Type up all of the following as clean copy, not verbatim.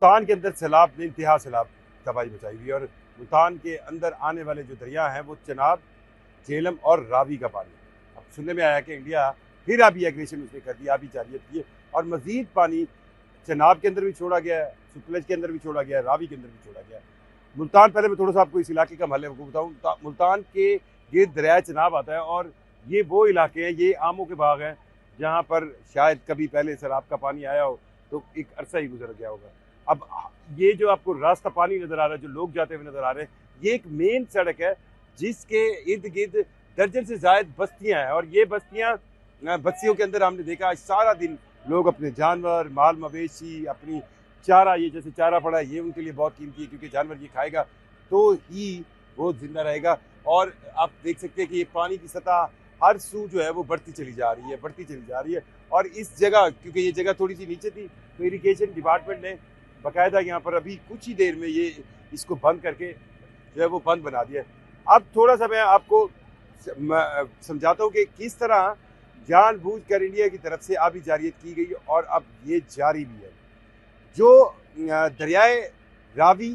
मुल्तान के अंदर सैलाब ने इंतहा सैलाब तबाही मचाई हुई है और मुल्तान के अंदर आने वाले जो दरिया हैं वो चनाब, झेलम और रावी का पानी। अब सुनने में आया कि इंडिया फिर अभी एग्रेशन उसने कर दिया, अभी जारियत की है और मजीद पानी चनाब के अंदर भी छोड़ा गया है, सुतलज के अंदर भी छोड़ा गया है, रावी के अंदर भी छोड़ा गया है। मुल्तान, पहले मैं थोड़ा सा आपको इस इलाके का महल को बताऊँ। मुल्तान के गिर्द दरिया चनाब आता है और ये वो इलाके हैं, ये आमों के बाग हैं जहाँ पर शायद कभी पहले सैलाब का पानी आया हो तो एक अरसा ही गुजर गया होगा। अब ये जो आपको रास्ता पानी नजर आ रहा है, जो लोग जाते हुए नजर आ रहे हैं, ये एक मेन सड़क है जिसके इर्द गिर्द दर्जन से ज्यादा बस्तियां हैं और ये बस्तियों के अंदर हमने देखा सारा दिन लोग अपने जानवर, माल मवेशी, अपनी चारा, ये जैसे चारा पड़ा है ये उनके लिए बहुत कीमती है क्योंकि जानवर ये खाएगा तो ही वो जिंदा रहेगा। और आप देख सकते हैं कि ये पानी की सतह हर सू जो है वो बढ़ती चली जा रही है और इस जगह, क्योंकि ये जगह थोड़ी सी नीचे थी, तो इरिगेशन डिपार्टमेंट ने बाकायदा यहाँ पर अभी कुछ ही देर में ये इसको बंद करके जो है वो बंद बना दिया। अब थोड़ा सा मैं आपको समझाता हूँ कि किस तरह जानबूझकर इंडिया की तरफ से अभी जारियत की गई और अब ये जारी भी है। जो दरियाए रावी,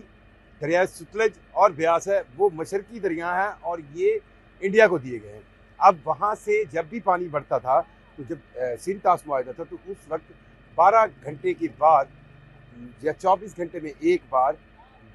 दरियाए सतलज और ब्यास है वो मशरकी दरिया हैं और ये इंडिया को दिए गए हैं। अब वहाँ से जब भी पानी बढ़ता था तो जब सिंध तास मुआहदा था तो उस वक्त 12 घंटे के बाद या 24 घंटे में एक बार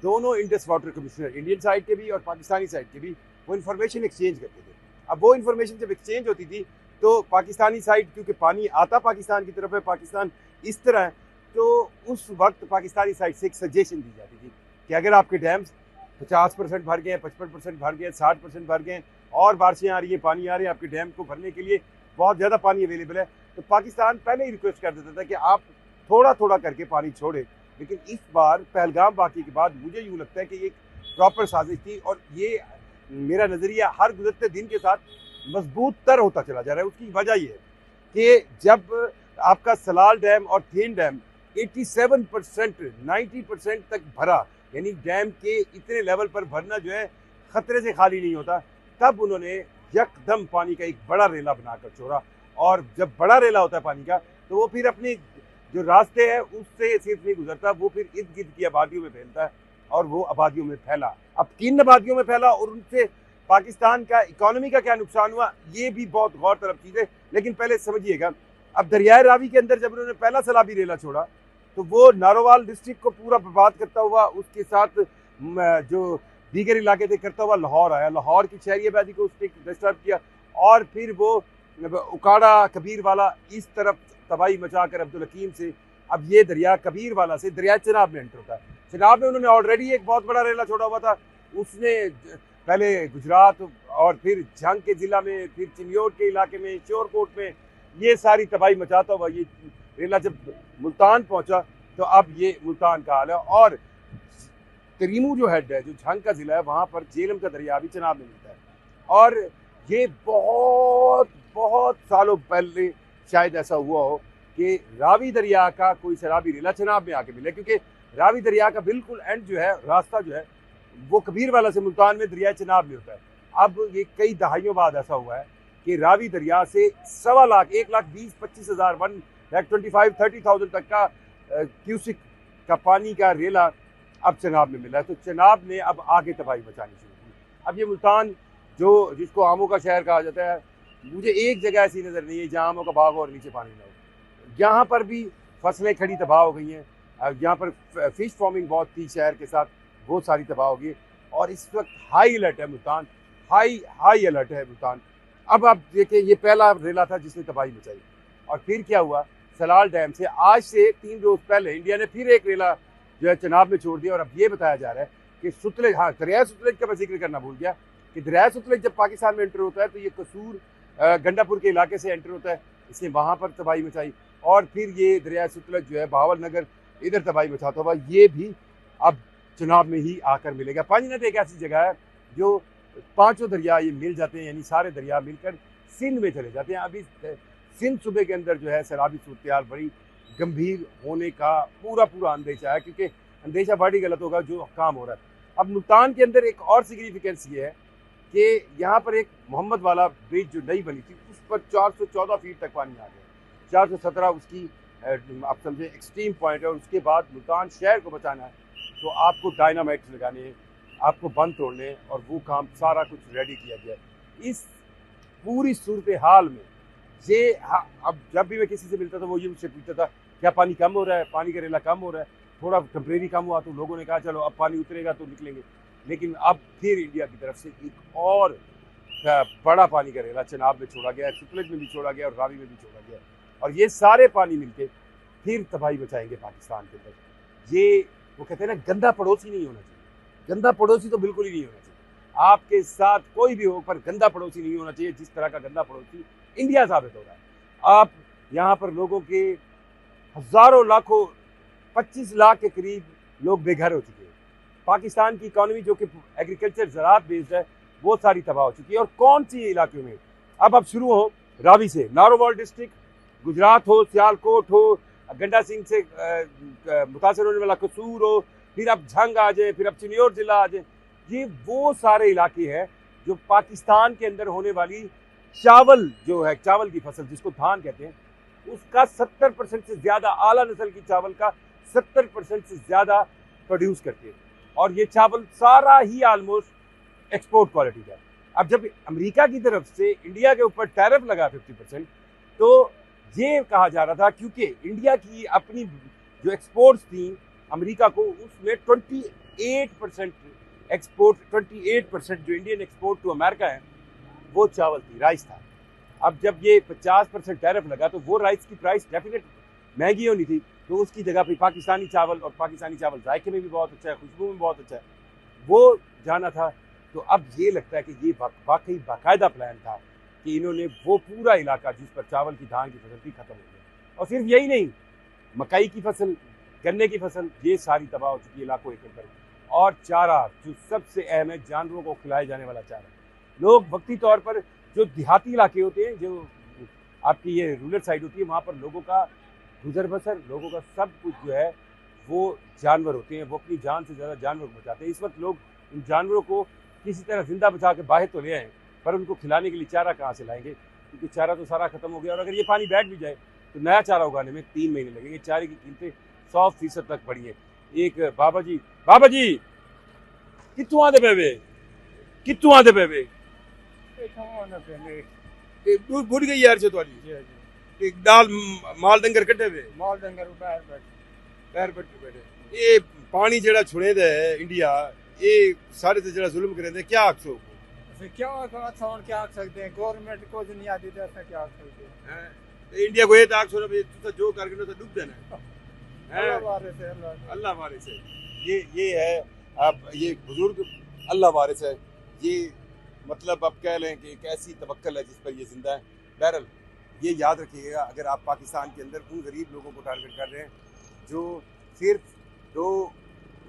दोनों Indus water commissioner, Indian side के भी और पाकिस्तानी साइड के भी, वो इन्फॉर्मेशन एक्सचेंज करते थे। अब वो इन्फॉर्मेशन जब एक्सचेंज होती थी तो पाकिस्तानी साइड, क्योंकि पानी आता पाकिस्तान की तरफ है, पाकिस्तान इस तरह है, तो उस वक्त पाकिस्तानी साइड से एक सजेशन दी जाती थी कि अगर आपके डैम्स 50% भर गए, 55% भर गए, 60% भर गए और बारिशें आ रही हैं, पानी आ रहे हैं, आपके डैम को भरने के लिए बहुत ज़्यादा पानी अवेलेबल है, तो पाकिस्तान पहले ही रिक्वेस्ट कर देता था कि आप थोड़ा थोड़ा करके पानी छोड़े। लेकिन इस बार पहलगाम वाक़ये के बाद मुझे यूँ लगता है कि एक प्रॉपर साजिश थी और ये मेरा नज़रिया हर गुजरते दिन के साथ मजबूत तर होता चला जा रहा है। उसकी वजह ये है कि जब आपका सलाल डैम और थेन डैम 87%, 90% तक भरा, यानी डैम के इतने लेवल पर भरना जो है खतरे से खाली नहीं होता, तब उन्होंने यकदम पानी का एक बड़ा रेला बनाकर छोड़ा। और जब बड़ा रेला होता है पानी का तो वो फिर अपने जो रास्ते हैं उससे सिर्फ नहीं गुजरता, वो फिर इर्द गिर्द की आबादियों में फैलता है और वो आबादियों में फैला। अब किन आबादियों में फैला और उनसे पाकिस्तान का इकोनॉमी का क्या नुकसान हुआ, ये भी बहुत गौर तलब चीज़ है। लेकिन पहले समझिएगा, अब दरियाए रावी के अंदर जब उन्होंने पहला सैलाबी रेला छोड़ा तो वो नारोवाल डिस्ट्रिक्ट को पूरा बर्बाद करता हुआ, उसके साथ जो दीगर इलाके थे करता हुआ लाहौर आया, लाहौर की शहरी आबादी को उसने डिस्टर्ब किया और फिर वो उकाड़ा कबीर वाला इस तरफ तबाही मचाकर अब्दुल हकीम से अब ये दरिया कबीर वाला से दरिया चनाब में एंटर होता है। चनाब में उन्होंने ऑलरेडी एक बहुत बड़ा रेला छोड़ा हुआ था, उसने पहले गुजरात और फिर झंग के ज़िला में, फिर चिन्योट के इलाके में, शोरकोट में ये सारी तबाही मचाता हुआ ये रेला जब मुल्तान पहुंचा तो अब ये मुल्तान का हाल है। और तरीमू जो हेड है, जो झंग का ज़िला है, वहाँ पर झेलम का दरिया भी चनाब में मिलता है और ये बहुत बहुत सालों पहले शायद ऐसा हुआ हो कि रावी दरिया का कोई सैलाबी रेला चनाब में आके मिले, क्योंकि रावी दरिया का बिल्कुल एंड जो है, रास्ता जो है वो कबीर वाला से मुल्तान में दरिया चनाब में होता है। अब ये कई दहाइयों बाद ऐसा हुआ है कि रावी दरिया से 1.25 लाख, 1,20,25,000, 1,25,30,000 तक का क्यूसिक का पानी का रेला अब चनाब में मिला है। तो चनाब ने अब आगे तबाही मचानी शुरू की। अब ये मुल्तान जिसको आमों का शहर कहा जाता है, मुझे एक जगह ऐसी नज़र नहीं है जहाँ आमों का बाग हो और नीचे पानी ना हो। यहाँ पर भी फसलें खड़ी तबाह हो गई हैं, यहाँ पर फिश फार्मिंग बहुत थी शहर के साथ, बहुत सारी तबाह हो गई और इस वक्त हाई अलर्ट है मुल्तान, हाई अलर्ट है मुल्तान। अब आप देखिए, ये पहला रेला था जिसने तबाही मचाई और फिर क्या हुआ, सलाल डैम से आज से 3 रोज़ पहले इंडिया ने फिर एक रेला जो है चनाब में छोड़ दिया और अब ये बताया जा रहा है कि सुतलज, हाँ दरिया सुतलज का मैं जिक्र करना भूल गया कि दरिया सुतलज जब पाकिस्तान में एंटर होता है तो ये कसूर गंडापुर के इलाके से एंटर होता है, इसने वहाँ पर तबाही मचाई और फिर ये दरिया सतलज जो है बहावल नगर इधर तबाही मचाता हुआ ये भी अब चनाब में ही आकर मिलेगा। पानीनट एक ऐसी जगह है जो 5 दरिया ये मिल जाते हैं, यानी सारे दरिया मिलकर सिंध में चले जाते हैं। अभी सिंध सूबे के अंदर जो है सैलाबी सूरत बड़ी गंभीर होने का पूरा अंदेशा है, क्योंकि अंदेशा बड़ी गलत होगा जो काम हो रहा है। अब मुल्तान के अंदर एक और सिग्निफिकेंस ये है कि यहाँ पर एक मोहम्मद वाला ब्रिज जो नई बनी थी उस पर 414 फीट तक पानी आ गया, 417 उसकी आप समझे एक्सट्रीम पॉइंट है, और उसके बाद मुल्तान शहर को बचाना है तो आपको डायनामाइट्स लगाने हैं, आपको बंद तोड़ने हैं, और वो काम सारा कुछ रेडी किया गया है। इस पूरी सूरत हाल में ये अब जब भी मैं किसी से मिलता था वो ये मुझसे पूछता था क्या पानी कम हो रहा है, पानी का रेला कम हो रहा है, थोड़ा टेम्परेरी कम हुआ तो लोगों ने कहा चलो अब पानी उतरेगा तो निकलेंगे। लेकिन अब फिर इंडिया की तरफ से एक और बड़ा पानी का रेला चनाब में छोड़ा गया है, सतलुज में भी छोड़ा गया और रावी में भी छोड़ा गया, और ये सारे पानी मिलके फिर तबाही मचाएंगे पाकिस्तान के अंदर। ये वो कहते हैं ना, गंदा पड़ोसी नहीं होना चाहिए। गंदा पड़ोसी तो बिल्कुल ही नहीं होना चाहिए, आपके साथ कोई भी हो, पर गंदा पड़ोसी नहीं होना चाहिए। जिस तरह का गंदा पड़ोसी इंडिया साबित हो रहा है। आप यहाँ पर लोगों के हजारों लाखों 25 लाख के करीब लोग बेघर हो चुके हैं। पाकिस्तान की इकोनॉमी जो कि एग्रीकल्चर ज़राअत बेस्ड है वो सारी तबाह हो चुकी है। और कौन सी इलाके में अब शुरू हो रावी से, नारोवाल डिस्ट्रिक्ट, गुजरात हो, सियालकोट हो, गंडा सिंह से मुतासर होने वाला कसूर हो, फिर अब झंग आ जाए, फिर अब चिन्योर जिला आ जाए। ये वो सारे इलाके हैं जो पाकिस्तान के अंदर होने वाली चावल जो है, चावल की फसल जिसको धान कहते हैं, उसका 70% से ज़्यादा, आला नस्ल की चावल का 70% से ज़्यादा प्रोड्यूस करती है। और ये चावल सारा ही ऑलमोस्ट एक्सपोर्ट क्वालिटी का है। अब जब अमेरिका की तरफ से इंडिया के ऊपर टैरिफ लगा 50%, तो ये कहा जा रहा था क्योंकि इंडिया की अपनी जो एक्सपोर्ट्स थी अमेरिका को, उसमें 28% एक्सपोर्ट, 28% जो इंडियन एक्सपोर्ट टू अमेरिका है वो चावल थी, राइस था। अब जब ये 50% टैरिफ लगा तो वो राइस की प्राइस डेफिनेट महंगी होनी थी, तो उसकी जगह पे पाकिस्तानी चावल, और पाकिस्तानी चावल जायके में भी बहुत अच्छा है, खुशबू में बहुत अच्छा है, वो जाना था। तो अब ये लगता है कि ये वाकई बाकायदा प्लान था कि इन्होंने वो पूरा इलाका जिस पर चावल की, धान की फसल थी, खत्म हो गया। और सिर्फ यही नहीं, मकई की फसल, गन्ने की फसल, ये सारी तबाह हो चुकी है लाखों एकड़ पर। और चारा जो सबसे अहम है, जानवरों को खिलाया जाने वाला चारा। लोग वक्ती तौर पर जो देहाती इलाके होते हैं, जो आपकी ये रूरल साइड होती है, वहाँ पर लोगों का गुजर बसर, लोगों का सब कुछ जो है वो जानवर होते हैं, वो अपनी जान से ज़्यादा जानवर को बचाते हैं। इस वक्त लोग इन जानवरों को किसी तरह जिंदा बचा के बाहर तो ले आए, पर उनको खिलाने के लिए चारा कहाँ से लाएंगे, क्योंकि चारा तो सारा खत्म हो गया। और अगर ये पानी बैठ भी जाए तो नया चारा उगाने में 3 महीने लगेंगे। चारे की कीमतें 100% तक बढ़ी है। एक बाबा जी कितों आते पे कितों आते पे बुढ़ गई यार से तुम्हारी एक दाल माल डंगर कटे हुए, माल डंगर पैर पट्टे बैठे। ये पानी जड़ा छुड़े दे इंडिया, ये सारे से जड़ा जुल्म करे दे, क्या आखसो क्या क्या आख सकते हैं, गवर्नमेंट को दुनिया दी दे, क्या आख सकते हैं। इंडिया को ये ताक सो भाई तू जो करके तो डूब देना है। अल्लाह वारिस है, ये है। अब ये बुजुर्ग अल्लाह वारिस है, ये मतलब अब कह लें कि एक ऐसी तवक्कल है जिस पर ये जिंदा है। बहरहाल ये याद रखिएगा, अगर आप पाकिस्तान के अंदर उन गरीब लोगों को टारगेट कर रहे हैं जो सिर्फ 2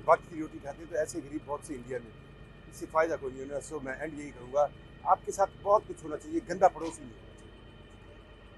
वक्त की रोटी खाते हैं, तो ऐसे गरीब बहुत से इंडिया में, इससे फ़ायदा कोई नहीं होना। सो मैं एंड यही करूँगा, आपके साथ बहुत कुछ होना चाहिए, गंदा पड़ोसी नहीं।